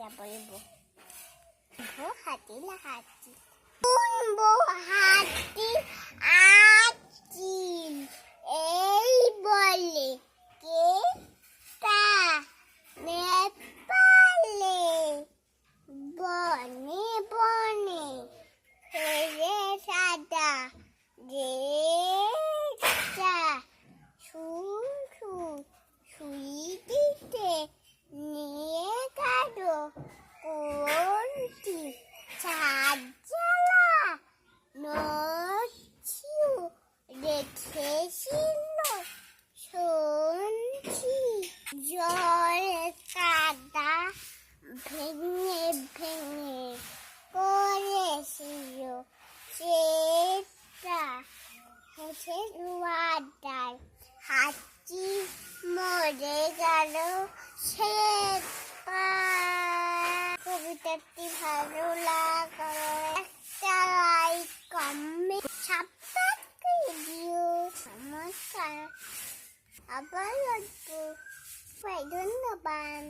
কবিতা বলবো। হাতি না হাতি, শুনবো হাতি আচিল, এই বলে কে তা নেপালে, বনে বনে ফেরে সাদা রেখা, সুই দিতে নিয়ে গেল কোনটি চাঁদ জ্বালা, নছিও রেখেছিল শুনছি, জলে কাদা ভেঙে ভেঙে করেছিল সেটা, হেসে ওয়াটার হাতি মরে গেল সে। কবিতাটি ভালো লাগলো একটা লাইক কমেন্ট সাবস্ক্রাইব করে দিও। নমস্কার, আবার আসবো। ধন্যবাদ।